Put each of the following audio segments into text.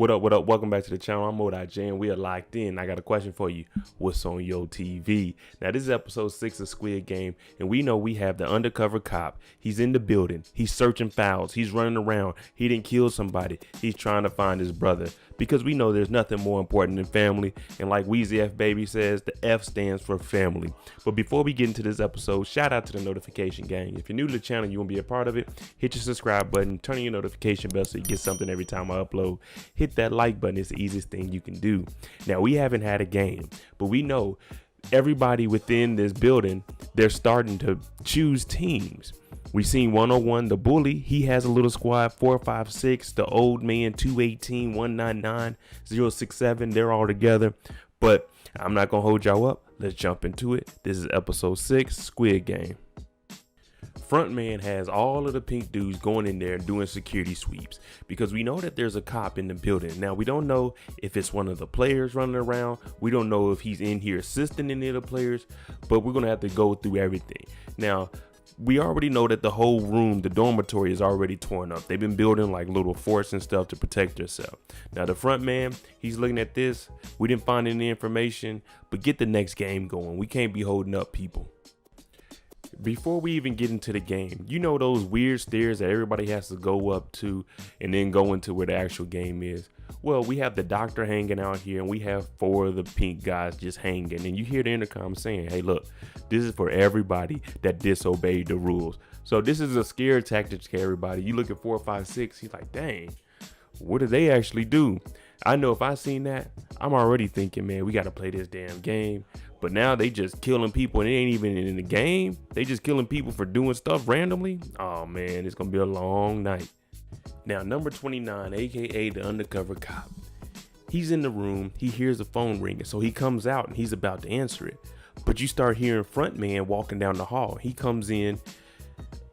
What up? What up? Welcome back to the channel. I'm Lee and we are locked in. I got a question for you. What's on your TV? Now, this is episode 6 of Squid Game, and we know we have the undercover cop. He's in the building. He's searching files. He's running around. He didn't kill somebody. He's trying to find his brother because we know there's nothing more important than family. And like Weezy F Baby says, the F stands for family. But before we get into this episode, shout out to the notification gang. If you're new to the channel, you want to be a part of it, hit your subscribe button, turn on your notification bell so you get something every time I upload. Hit that like button. It's the easiest thing you can do. Now, we haven't had a game, but we know everybody within this building, they're starting to choose teams. We've seen 101, the bully. He has a little squad, 456, the old man, 218, 199, 067. They're all together. But I'm not going to hold y'all up. Let's jump into it. This is episode 6, Squid Game. Frontman has all of the pink dudes going in there and doing security sweeps because we know that there's a cop in the building. Now, we don't know if it's one of the players running around. We don't know if he's in here assisting any of the players, but we're going to have to go through everything. Now, we already know that the whole room, the dormitory, is already torn up. They've been building like little forts and stuff to protect themselves. Now, the front man, he's looking at this. We didn't find any information, but get the next game going. We can't be holding up people. Before we even get into the game, you know those weird stairs that everybody has to go up to and then go into where the actual game is? Well, we have the doctor hanging out here and we have 4 of the pink guys just hanging, and you hear the intercom saying, hey, look, this is for everybody that disobeyed the rules. So this is a scare tactic to everybody. You look at 4, 5, 6, he's like, dang, what did they actually do? I know if I seen that, I'm already thinking, man, we got to play this damn game. But now they just killing people and it ain't even in the game. They just killing people for doing stuff randomly. Oh man, it's gonna be a long night. Now, number 29, aka the undercover cop, he's in the room. He hears the phone ringing, so he comes out and he's about to answer it. But you start hearing front man walking down the hall. He comes in.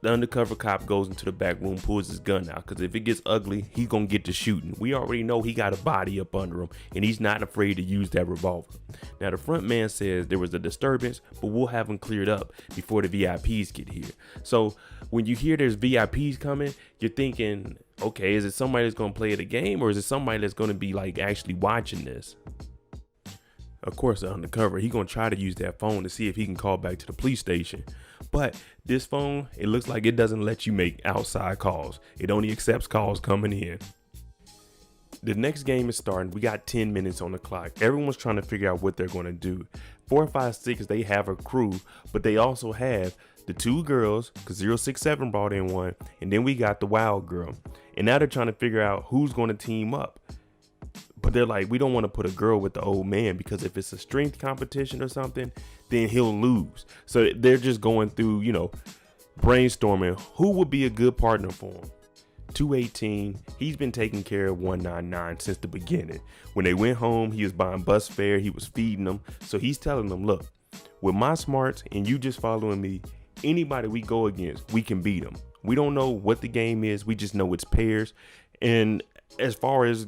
The undercover cop goes into the back room, pulls his gun out, because if it gets ugly, he's going to get to shooting. We already know he got a body up under him, and he's not afraid to use that revolver. Now, the front man says there was a disturbance, but we'll have them cleared up before the VIPs get here. So when you hear there's VIPs coming, you're thinking, okay, is it somebody that's going to play the game, or is it somebody that's going to be like actually watching this? Of course, the undercover, he's going to try to use that phone to see if he can call back to the police station. But this phone, it looks like it doesn't let you make outside calls. It only accepts calls coming in. The next game is starting. We got 10 minutes on the clock. Everyone's trying to figure out what they're going to do. 4, 5, 6, they have a crew, but they also have the 2 girls, because 067 brought in one, and then we got the wild girl. And now they're trying to figure out who's going to team up. But they're like, we don't want to put a girl with the old man because if it's a strength competition or something, then he'll lose. So they're just going through, brainstorming who would be a good partner for him. 218, he's been taking care of 199 since the beginning. When they went home, he was buying bus fare, he was feeding them. So he's telling them, look, with my smarts and you just following me, anybody we go against, we can beat them. We don't know what the game is. We just know it's pairs. And as far as,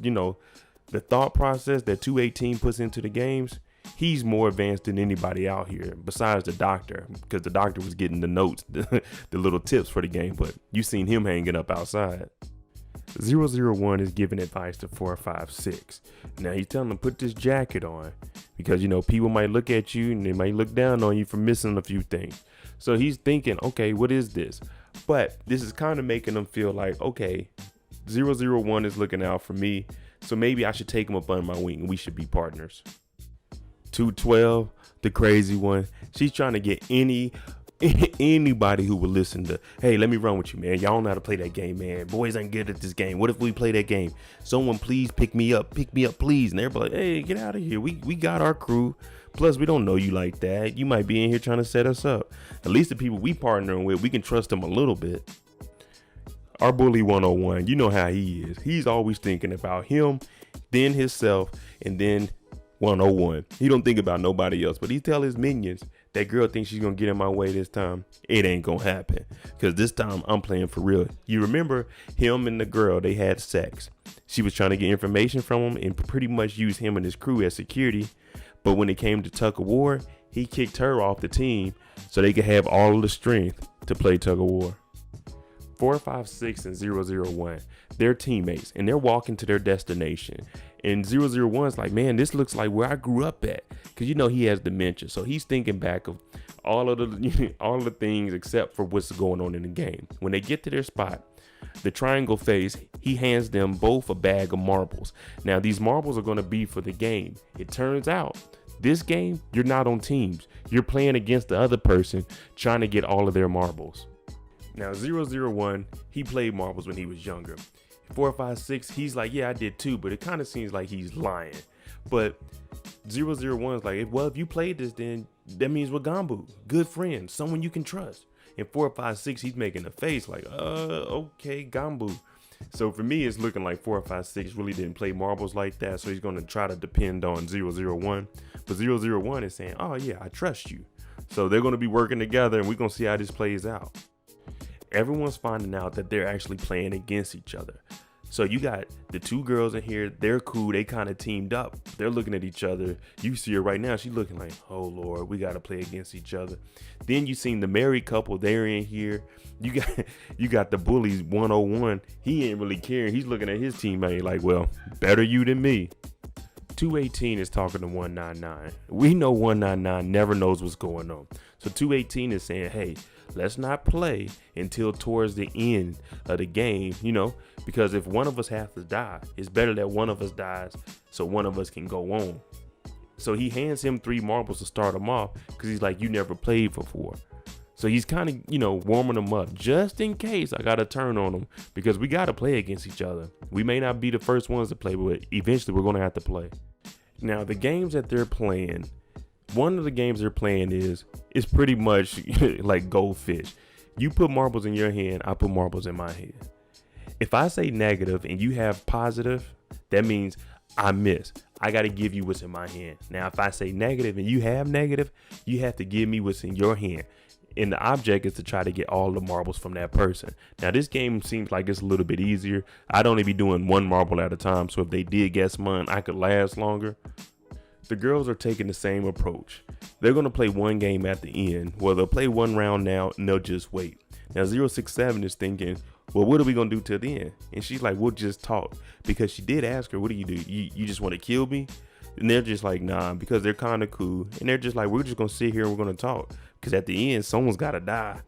the thought process that 218 puts into the games, he's more advanced than anybody out here besides the doctor, because the doctor was getting the notes, the little tips for the game, but you seen him hanging up outside. 001 is giving advice to 456. Now he's telling them put this jacket on because, people might look at you and they might look down on you for missing a few things. So he's thinking, okay, what is this? But this is kind of making them feel like, okay, 001 is looking out for me. So maybe I should take him up under my wing and we should be partners. 212, the crazy one. She's trying to get anybody who will listen to, hey, let me run with you, man. Y'all know how to play that game, man. Boys ain't good at this game. What if we play that game? Someone please pick me up, please. And everybody like, hey, get out of here. We got our crew. Plus, we don't know you like that. You might be in here trying to set us up. At least the people we partnering with, we can trust them a little bit. Our bully 101, you know how he is. He's always thinking about him, then himself, and then 101. He don't think about nobody else, but he tell his minions, that girl thinks she's going to get in my way this time. It ain't going to happen because this time I'm playing for real. You remember him and the girl, they had sex. She was trying to get information from him and pretty much use him and his crew as security. But when it came to tug of war, he kicked her off the team so they could have all of the strength to play tug of war. 456 and 001, they're teammates and they're walking to their destination. And 001's like, man, this looks like where I grew up at. Cause you know, he has dementia. So he's thinking back of all of the things except for what's going on in the game. When they get to their spot, the triangle phase, he hands them both a bag of marbles. Now these marbles are going to be for the game. It turns out this game, you're not on teams. You're playing against the other person trying to get all of their marbles. Now 001, he played marbles when he was younger. 456, he's like, yeah, I did too, but it kind of seems like he's lying. But 001's like, well, if you played this, then that means we're Gganbu, good friends, someone you can trust. And 456, he's making a face like, okay, Gganbu. So for me, it's looking like 456 really didn't play marbles like that. So he's going to try to depend on 001. But 001 is saying, oh yeah, I trust you. So they're going to be working together and we're going to see how this plays out. Everyone's finding out that they're actually playing against each other. So you got the two girls in here, they're cool, they kind of teamed up. They're looking at each other. You see her right now, she's looking like, oh Lord, we got to play against each other. Then you seen the married couple, they're in here. You got the bullies 101. He ain't really caring. He's looking at his teammate like, well, better you than me. 218 is talking to 199. We know 199 never knows what's going on. So 218 is saying, hey, let's not play until towards the end of the game, because if one of us has to die, it's better that one of us dies so one of us can go on. So he hands him 3 marbles to start him off because he's like, you never played before. So he's kind of, warming them up just in case I got to turn on them because we got to play against each other. We may not be the first ones to play, but eventually we're going to have to play. Now, the games that they're playing, one of the games they're playing is pretty much like goldfish. You put marbles in your hand, I put marbles in my hand. If I say negative and you have positive, that means I miss. I got to give you what's in my hand. Now, if I say negative and you have negative, you have to give me what's in your hand. And the object is to try to get all the marbles from that person. Now, this game seems like it's a little bit easier. I'd only be doing 1 marble at a time. So if they did guess mine, I could last longer. The girls are taking the same approach. They're going to play 1 game at the end. Well, they'll play 1 round now and they'll just wait. Now, 067 is thinking, well, what are we going to do till the end? And she's like, we'll just talk. Because she did ask her, what do? You just want to kill me? And they're just like, nah, because they're kind of cool. And they're just like, we're just going to sit here and we're going to talk. Because at the end, someone's got to die.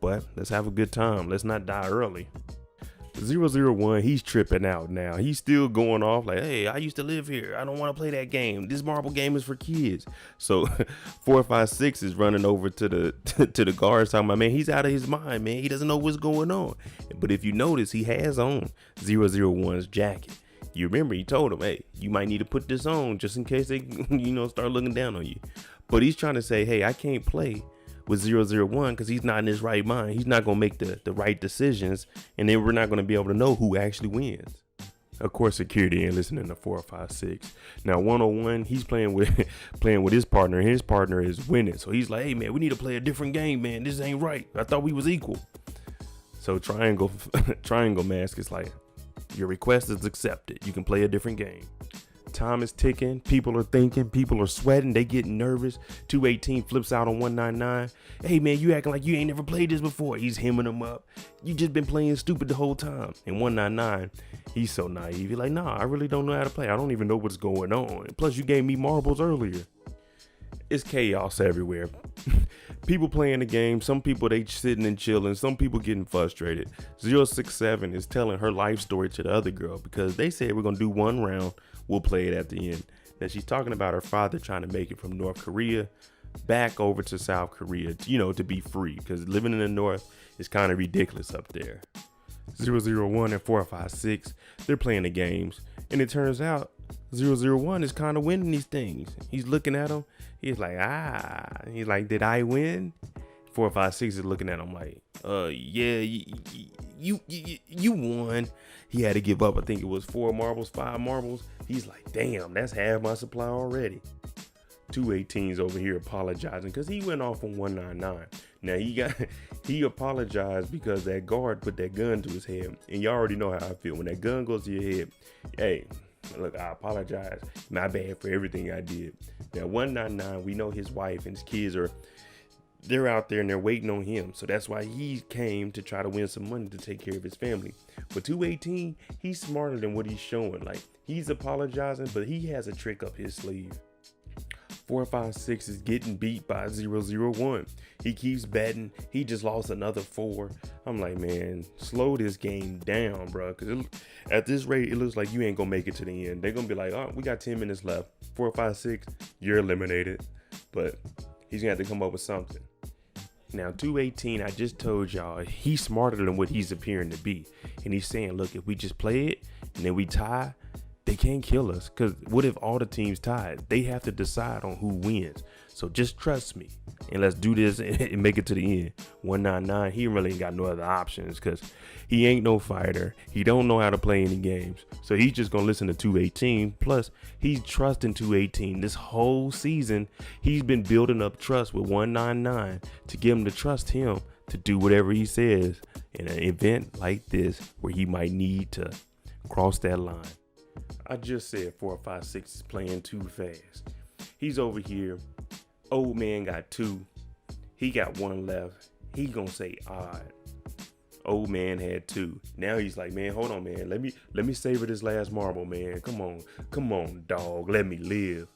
But let's have a good time. Let's not die early. 001, he's tripping out now. He's still going off like, hey, I used to live here. I don't want to play that game. This marble game is for kids. So 456 is running over to the guards talking about, man, he's out of his mind, man. He doesn't know what's going on. But if you notice, he has on 001's jacket. You remember he told him, hey, you might need to put this on just in case they, start looking down on you. But he's trying to say, hey, I can't play with 001 because he's not in his right mind. He's not going to make the right decisions. And then we're not going to be able to know who actually wins. Of course, security ain't listening to 456. Now, 101, he's playing with his partner. And his partner is winning. So he's like, hey, man, we need to play a different game, man. This ain't right. I thought we was equal. So Triangle Mask is like, your request is accepted. You can play a different game. Time is ticking. People are thinking. People are sweating. They getting nervous. 218 flips out on 199. Hey, man, you acting like you ain't never played this before. He's hemming them up. You just been playing stupid the whole time. And 199, he's so naive. He's like, nah, I really don't know how to play. I don't even know what's going on. Plus, you gave me marbles earlier. It's chaos everywhere. People playing the game. Some people, they sitting and chilling. Some people getting frustrated. 067 is telling her life story to the other girl because they said we're going to do 1 round. We'll play it at the end. Now she's talking about her father trying to make it from North Korea back over to South Korea, to be free because living in the North is kind of ridiculous up there. 001 and 456, they're playing the games. And it turns out 001 is kind of winning these things. He's looking at him. He's like, he's like, did I win? 456 is looking at him like, yeah, you won. He had to give up. I think it was 4 marbles, 5 marbles. He's like, damn, that's half my supply already. 218's over here apologizing because he went off on 199. Now he apologized because that guard put that gun to his head. And y'all already know how I feel. When that gun goes to your head, hey, look, I apologize. My bad for everything I did. Now 199, we know his wife and his kids they're out there and they're waiting on him. So that's why he came to try to win some money to take care of his family. But 218, he's smarter than what he's showing. Like, he's apologizing, but he has a trick up his sleeve. 456 is getting beat by 001. He keeps betting. He just lost another 4. I'm like, man, slow this game down, bro. Because at this rate, it looks like you ain't going to make it to the end. They're going to be like, oh, we got 10 minutes left. 456, you're eliminated. But he's going to have to come up with something. Now, 218, I just told y'all, he's smarter than what he's appearing to be. And he's saying, look, if we just play it and then we tie, they can't kill us. Because what if all the teams tied? They have to decide on who wins. So just trust me and let's do this and make it to the end. 199, he really ain't got no other options because he ain't no fighter. He don't know how to play any games. So he's just going to listen to 218. Plus, he's trusting 218. This whole season, he's been building up trust with 199 to get him to trust him to do whatever he says in an event like this where he might need to cross that line. I just said 456 is playing too fast. He's over here. Old man got 2. He got 1 left. He gonna say odd. Old man had 2. Now he's like, man, hold on, man. Let me savor this last marble, man. Come on, dog. Let me live.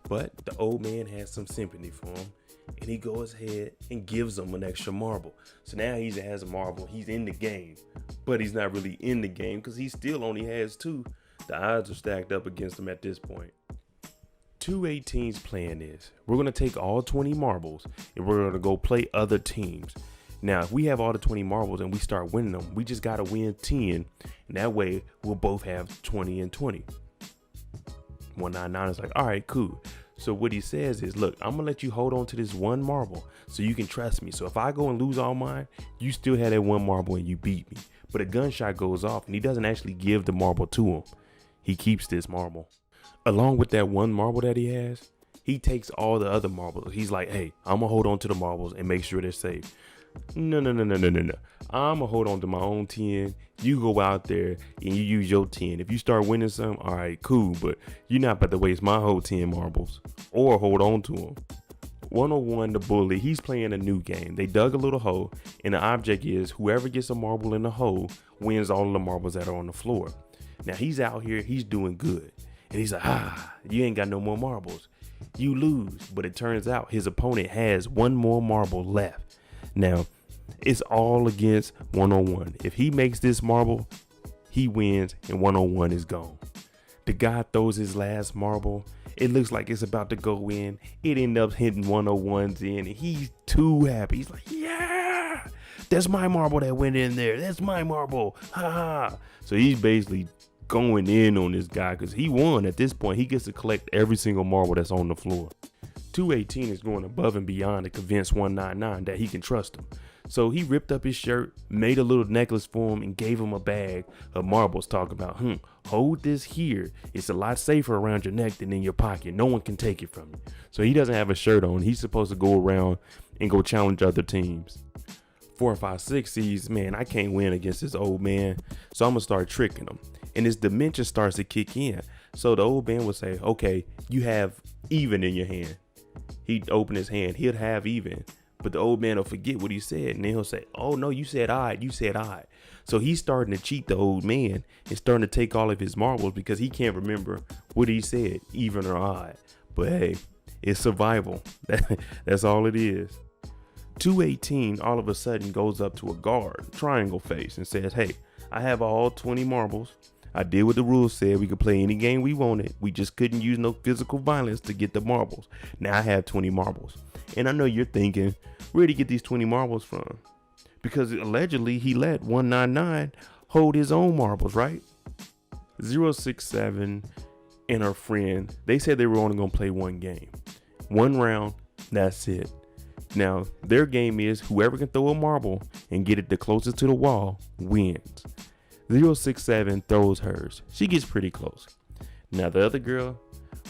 But the old man has some sympathy for him, and he goes ahead and gives him an extra marble. So now he has a marble. He's in the game, but he's not really in the game because he still only has 2. The odds are stacked up against him at this point. 218's plan is we're going to take all 20 marbles and we're going to go play other teams. Now, if we have all the 20 marbles and we start winning them, we just got to win 10. And that way we'll both have 20 and 20. 199 is like, all right, cool. So what he says is, look, I'm going to let you hold on to this 1 marble so you can trust me. So if I go and lose all mine, you still have that 1 marble and you beat me. But a gunshot goes off and he doesn't actually give the marble to him. He keeps this marble. Along with that 1 marble that he has, he takes all the other marbles. He's like, hey, I'm going to hold on to the marbles and make sure they're safe. No. I'm going to hold on to my own 10. You go out there and you use your 10. If you start winning some, all right, cool. But you're not about to waste my whole 10 marbles or hold on to them. 101, the bully, he's playing a new game. They dug a little hole, and the object is whoever gets a marble in the hole wins all of the marbles that are on the floor. Now, he's out here. He's doing good. And he's like, you ain't got no more marbles. You lose. But it turns out his opponent has 1 more marble left. Now, it's all against 101. If he makes this marble, he wins and 101 is gone. The guy throws his last marble. It looks like it's about to go in. It ends up hitting 101's in. And he's too happy. He's like, yeah, that's my marble that went in there. That's my marble. Ha ha. So he's basically going in on this guy because he won. At this point, he gets to collect every single marble that's on the floor. 218 is going above and beyond to convince 199 that he can trust him. So he ripped up his shirt, made a little necklace for him, and gave him a bag of marbles, talking about, hold this here. It's a lot safer around your neck than in your pocket. No one can take it from you. So he doesn't have a shirt on. He's supposed to go around and go challenge other teams. 456 sees, man, I can't win against this old man, so I'm going to start tricking him. And his dementia starts to kick in. So the old man would say, okay, you have even in your hand. He'd open his hand. He'd have even. But the old man will forget what he said. And then he'll say, oh, no, you said odd. You said odd. So he's starting to cheat the old man and starting to take all of his marbles because he can't remember what he said, even or odd. But hey, it's survival. That's all it is. 218 all of a sudden goes up to a guard, triangle face, and says, hey, I have all 20 marbles. I did what the rules said. We could play any game we wanted. We just couldn't use no physical violence to get the marbles. Now I have 20 marbles. And I know you're thinking, where'd he get these 20 marbles from? Because allegedly he let 199 hold his own marbles, right? 067 and her friend, they said they were only going to play 1 game. 1 round, that's it. Now, their game is whoever can throw a marble and get it the closest to the wall wins. 067 throws hers. She gets pretty close. Now, the other girl,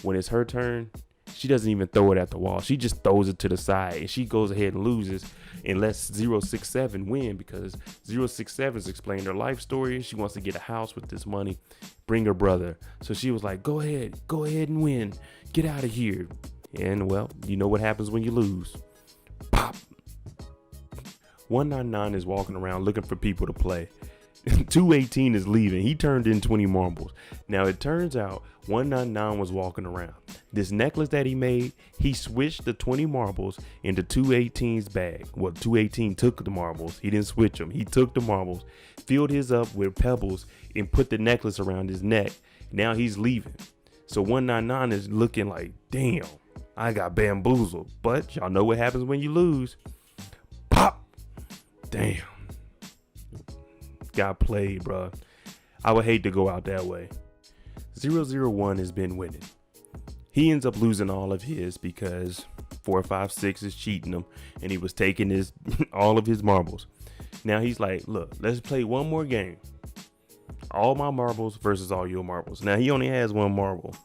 when it's her turn, she doesn't even throw it at the wall. She just throws it to the side, and she goes ahead and loses and lets 067 win because 067's explained her life story. She wants to get a house with this money, bring her brother. So she was like, go ahead and win. Get out of here. And, well, you know what happens when you lose. Pop. 199 is walking around looking for people to play. 218 is leaving. He turned in 20 marbles. Now it turns out 199 was walking around. This necklace that he made, he switched the 20 marbles into 218's bag. Well, 218 took the marbles. He didn't switch them. He took the marbles, filled his up with pebbles, and put the necklace around his neck. Now he's leaving. So 199 is looking like, damn, I got bamboozled. But y'all know what happens when you lose. Pop. Damn. Got played, bro. I would hate to go out that way. 001 has been winning. He ends up losing all of his because 456 is cheating him, and he was taking his all of his marbles. Now he's like, look, let's play one more game. All my marbles versus all your marbles. Now he only has one marble,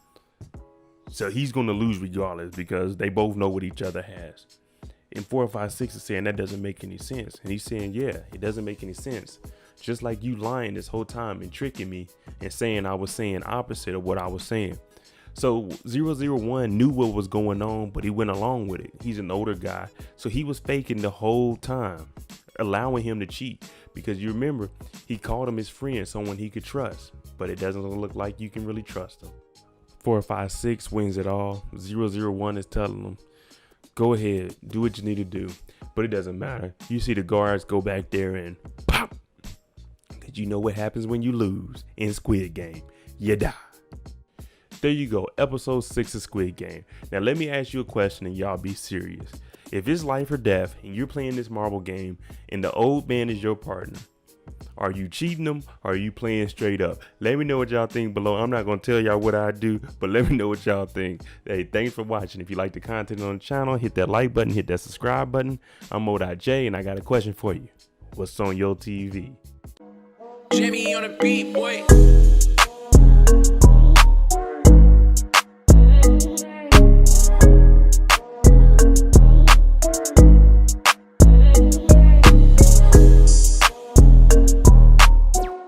so he's going to lose regardless because they both know what each other has. And 456 is saying that doesn't make any sense, and he's saying, yeah, it doesn't make any sense. Just like you lying this whole time and tricking me and saying I was saying opposite of what I was saying. So 001 knew what was going on, but he went along with it. He's an older guy, so he was faking the whole time, allowing him to cheat. Because you remember, he called him his friend, someone he could trust, but it doesn't look like you can really trust him. 456 wins it all. 001 is telling him, go ahead, do what you need to do, but it doesn't matter. You see the guards go back there and pop. You know what happens when you lose in Squid Game. You die. There you go. Episode 6 of Squid Game. Now let me ask you a question and y'all be serious. If it's life or death and you're playing this marble game and the old man is your partner, are you cheating them or are you playing straight up? Let me know what y'all think below. I'm not going to tell y'all what I do, but let me know what y'all think. Hey, thanks for watching. If you like the content on the channel, hit that like button, hit that subscribe button. I'm Lee and I got a question for you. What's on your TV? Jimmy on the beat, boy.